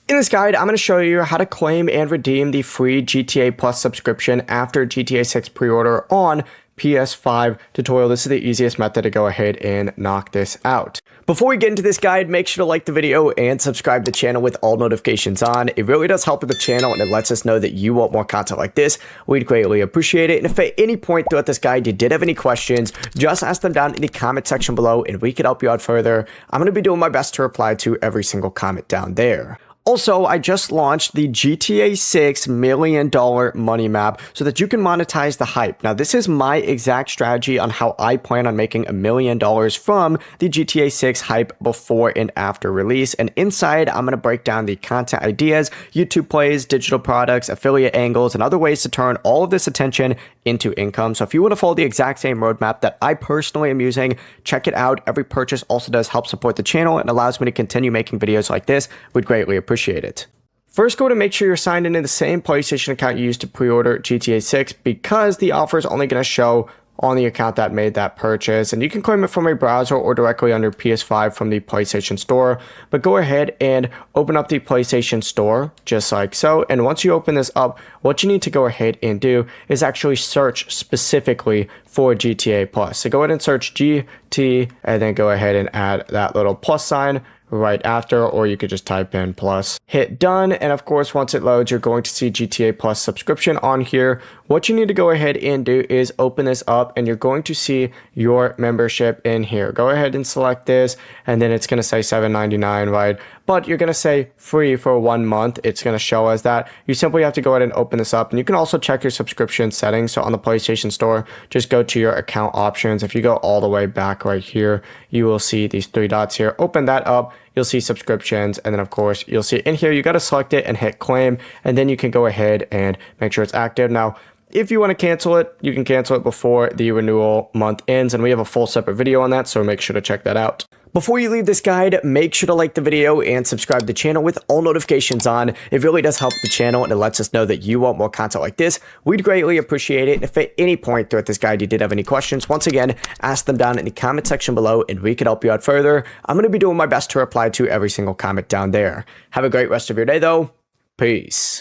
In this guide, I'm going to show you how to claim and redeem the free GTA Plus subscription after GTA 6 pre-order on PS5 tutorial. This is the easiest method to go ahead and knock this out. Before we get into this guide, make sure to like the video and subscribe to the channel with all notifications on. It really does help with the channel and it lets us know that you want more content like this. We'd greatly appreciate it. And if at any point throughout this guide you did have any questions, just ask them down in the comment section below and we could help you out further. I'm going to be doing my best to reply to every single comment down there. Also, I just launched the GTA 6 $1 million money map so that you can monetize the hype. Now, this is my exact strategy on how I plan on making $1 million from the GTA 6 hype before and after release. And inside, I'm going to break down the content ideas, YouTube plays, digital products, affiliate angles, and other ways to turn all of this attention into income. So if you want to follow the exact same roadmap that I personally am using, check it out. Every purchase also does help support the channel and allows me to continue making videos like this. We'd greatly appreciate it. First, go to make sure you're signed into the same PlayStation account you used to pre-order GTA 6 because the offer is only going to show on the account that made that purchase, and you can claim it from a browser or directly on your PS5 from the PlayStation Store. But go ahead and open up the PlayStation Store just like so, and once you open this up, what you need to go ahead and do is actually search specifically for GTA Plus. So go ahead and search GT and then go ahead and add that little plus sign right after, or you could just type in plus, hit done, and of course once it loads you're going to see GTA Plus subscription on here. What you need to go ahead and do is open this up and you're going to see your membership in here. Go ahead and select this and then it's going to say $7.99, right? But you're going to say free for 1 month. It's going to show us that. You simply have to go ahead and open this up, and you can also check your subscription settings. So on the PlayStation Store, just go to your account options. If you go all the way back right here, you will see these 3 dots here. Open that up. You'll see subscriptions, and then of course you'll see in here you got to select it and hit claim, and then you can go ahead and make sure it's active. Now, if you want to cancel it, you can cancel it before the renewal month ends, and we have a full separate video on that, so make sure to check that out. Before you leave this guide, make sure to like the video and subscribe to the channel with all notifications on. It really does help the channel and it lets us know that you want more content like this. We'd greatly appreciate it. If at any point throughout this guide you did have any questions, once again, ask them down in the comment section below and we could help you out further. I'm going to be doing my best to reply to every single comment down there. Have a great rest of your day though. Peace.